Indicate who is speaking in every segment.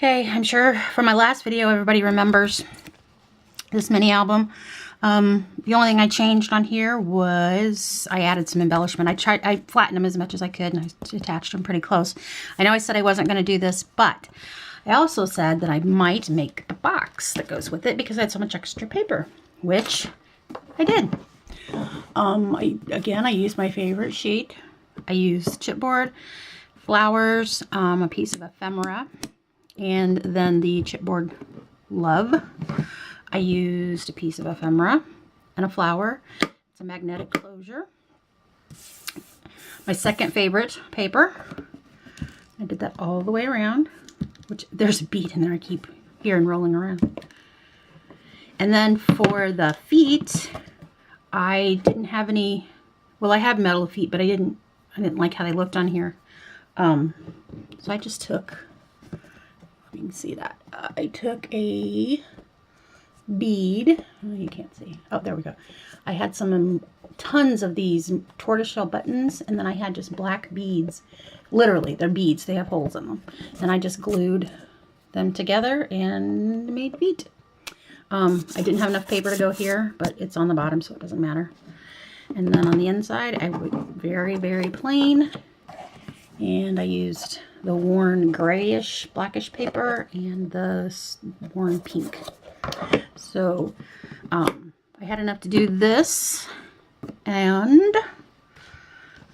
Speaker 1: Okay, I'm sure from my last video everybody remembers this mini album. The only thing I changed on here was I added some embellishment. I flattened them as much as I could and I attached them pretty close. I know I said I wasn't going to do this, but I also said that I might make the box that goes with it because I had so much extra paper, which I did. Again, I used my favorite sheet. I used chipboard, flowers, a piece of ephemera, and then the chipboard love. I used a piece of ephemera and a flower. It's a magnetic closure. My second favorite paper. I did that all the way around, which there's a bead in there I keep hearing rolling around. And then for the feet, I didn't have any, well, I have metal feet, but I didn't like how they looked on here. So I just took, you can see that. I took a bead. Oh, you can't see. Oh, there we go. I had tons of these tortoiseshell buttons, and then I had just black beads. Literally, they're beads. They have holes in them. And I just glued them together and made feet. I didn't have enough paper to go here, but it's on the bottom, so it doesn't matter. And then on the inside, I went very, very plain. And I used the worn grayish, blackish paper and the worn pink. So I had enough to do this, and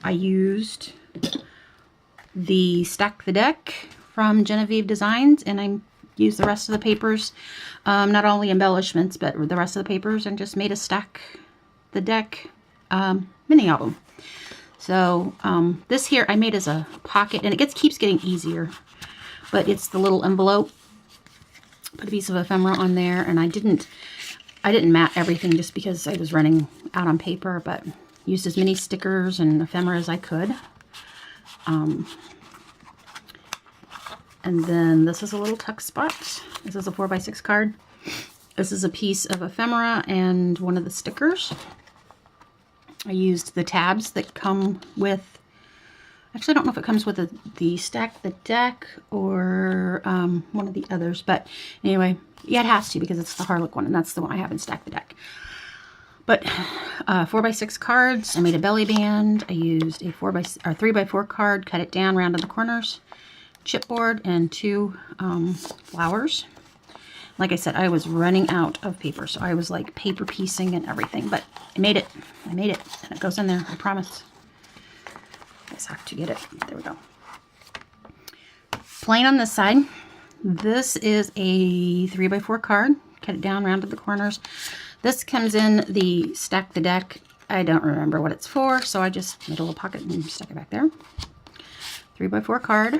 Speaker 1: I used the Stack the Deck from Genevieve Designs, and I used the rest of the papers, not only embellishments, but the rest of the papers, and just made a Stack the Deck mini album. So this here I made as a pocket, and it keeps getting easier, but it's the little envelope. Put a piece of ephemera on there, and I didn't mat everything just because I was running out on paper, but used as many stickers and ephemera as I could. And then this is a little tuck spot. This is a 4x6 card. This is a piece of ephemera and one of the stickers. I used the tabs that come with, actually I don't know if it comes with the Stack the Deck or one of the others, but anyway, yeah, it has to because it's the Harlock one, and that's the one I have in Stack the Deck. But 4x6 cards, I made a belly band. I used a 3x4 card, cut it down, rounded the corners, chipboard, and 2 flowers. Like I said, I was running out of paper, so I was like paper piecing and everything, but I made it. I made it, and it goes in there, I promise. I just have to get it. There we go. Plain on this side. This is a 3x4 card. Cut it down, rounded the corners. This comes in the Stack the Deck. I don't remember what it's for, so I just made a little pocket and stuck it back there. 3x4 card.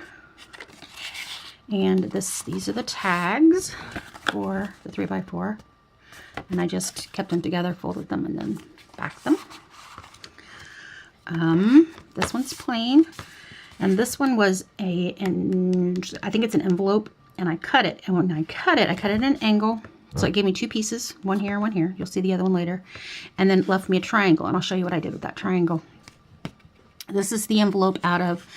Speaker 1: And these are the tags for the 3x4. And I just kept them together, folded them, and then backed them. This one's plain. And this one was I think it's an envelope, and I cut it. And when I cut it at an angle. So it gave me 2 pieces, one here, one here. You'll see the other one later. And then it left me a triangle, and I'll show you what I did with that triangle. This is the envelope out of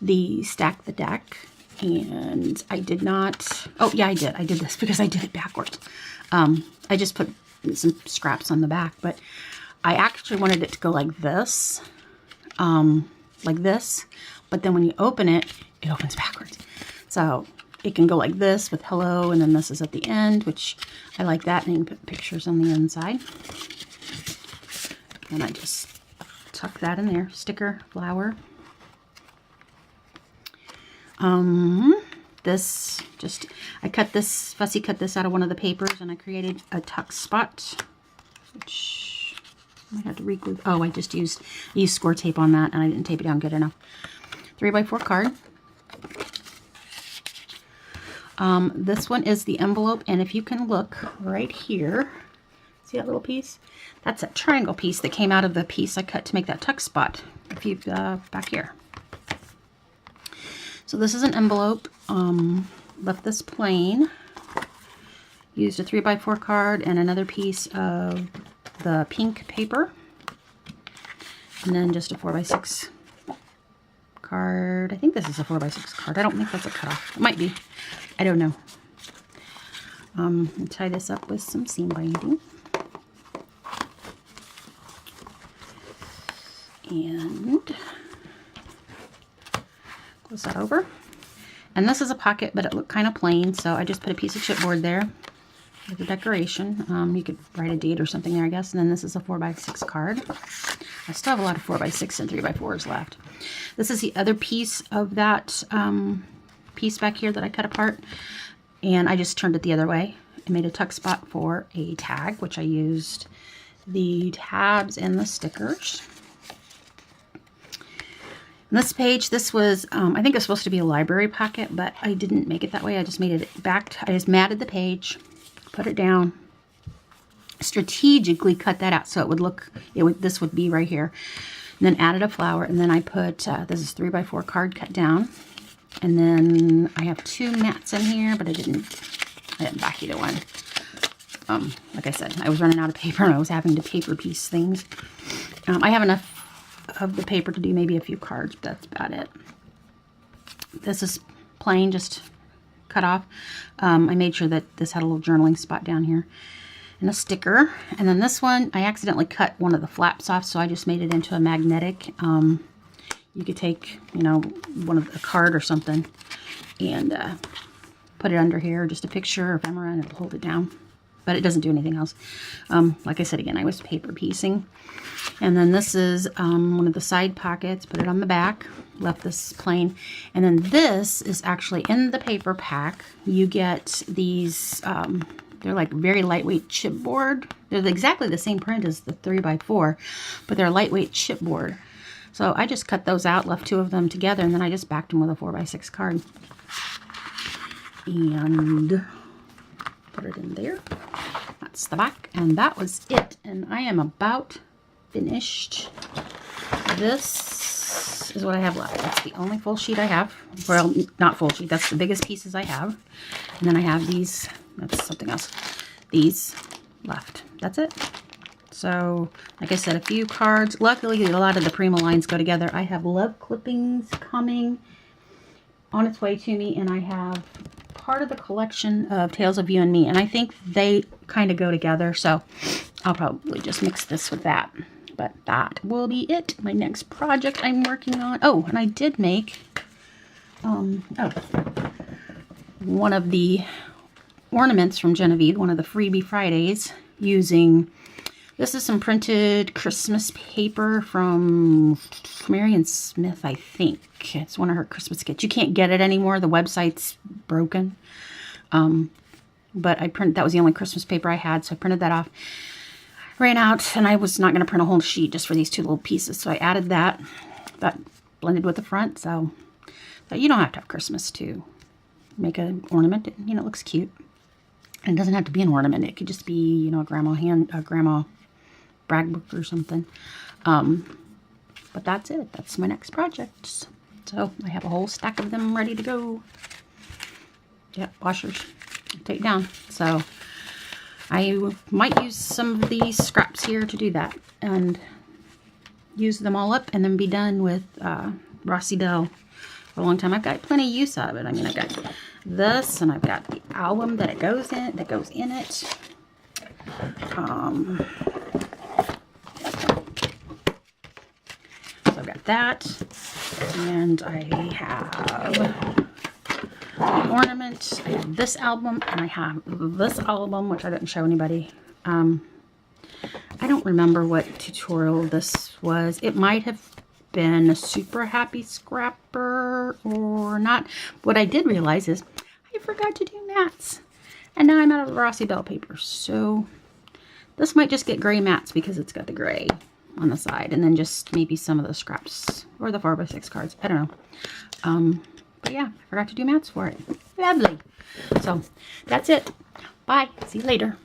Speaker 1: the Stack the Deck. And I did not, oh yeah, I did this because I did it backwards. I just put some scraps on the back, but I actually wanted it to go like this, but then when you open it, it opens backwards. So it can go like this with hello, and then this is at the end, which I like that, and you can put pictures on the inside. And I just tuck that in there, sticker, flower. I cut this, fussy cut this out of one of the papers, and I created a tuck spot, which I might have to re-glue. Oh, I used score tape on that, and I didn't tape it down good enough. 3x4 card. This one is the envelope, and if you can look right here, see that little piece? That's a triangle piece that came out of the piece I cut to make that tuck spot. If you back here. So this is an envelope, left this plain, used a 3x4 card and another piece of the pink paper, and then just a 4x6 card. I think this is a 4x6 card. I don't think that's a cutoff. It might be. I don't know. I'll tie this up with some seam binding. And close that over. And this is a pocket, but it looked kind of plain, so I just put a piece of chipboard there with a decoration. You could write a date or something there, I guess. And then this is a 4x6 card. I still have a lot of 4x6 and 3x4s left. This is the other piece of that piece back here that I cut apart. And I just turned it the other way and made a tuck spot for a tag, which I used the tabs and the stickers. And this page, this was, I think it was supposed to be a library pocket, but I didn't make it that way. I just made it back. I just matted the page, put it down, strategically cut that out so it would look, this would be right here. And then added a flower, and then I put, this is 3x4 card cut down. And then I have 2 mats in here, but I didn't back either one. Like I said, I was running out of paper and I was having to paper piece things. I have enough of the paper to do maybe a few cards, but that's about it. This is plain, just cut off. I made sure that this had a little journaling spot down here and a sticker. And then this one, I accidentally cut one of the flaps off, so I just made it into a magnetic. You could take, you know, a card or something and put it under here, just a picture or ephemera, and it'll hold it down. But it doesn't do anything else. Like I said, again, I was paper piecing. And then this is one of the side pockets. Put it on the back. Left this plain. And then this is actually in the paper pack. You get these, they're like very lightweight chipboard. They're exactly the same print as the 3x4, but they're lightweight chipboard. So I just cut those out, left 2 of them together, and then I just backed them with a 4x6 card. And put it in there. That's the back, and that was it. And I am about finished. This is what I have left. That's the only full sheet I have. Well, not full sheet. That's the biggest pieces I have. And then I have these. That's something else. These left. That's it. So, like I said, a few cards. Luckily, a lot of the Prima lines go together. I have love clippings coming on its way to me, and I have part of the collection of Tales of You and Me, and I think they kind of go together, so I'll probably just mix this with that. But that will be it. My next project I'm working on. Oh, and I did make one of the ornaments from Genevieve, one of the freebie Fridays, using, this is some printed Christmas paper from Marion Smith, I think. It's one of her Christmas kits. You can't get it anymore. The website's broken. But that was the only Christmas paper I had, so I printed that off. Ran out, and I was not going to print a whole sheet just for these 2 little pieces, so I added that. That blended with the front, so you don't have to have Christmas to make an ornament. You know, it looks cute. And it doesn't have to be an ornament. It could just be, you know, a grandma brag book or something. But that's it. That's my next project. So I have a whole stack of them ready to go. Yeah, washers. Take down. So I might use some of these scraps here to do that and use them all up and then be done with Rossi Belle for a long time. I've got plenty of use out of it. I mean, I've got this, and I've got the album that goes in it. So I've got that, and I have an ornament. I have this album, and I have this album, which I didn't show anybody. I don't remember what tutorial this was. It might have been a Super Happy Scrapper or not. What I did realize is I forgot to do mats, and now I'm out of the Rossi Belle paper. So this might just get gray mats because it's got the gray on the side, and then just maybe some of the scraps or the 4x6 cards. I don't know. But yeah, I forgot to do mats for it. Lovely. So that's it. Bye. See you later.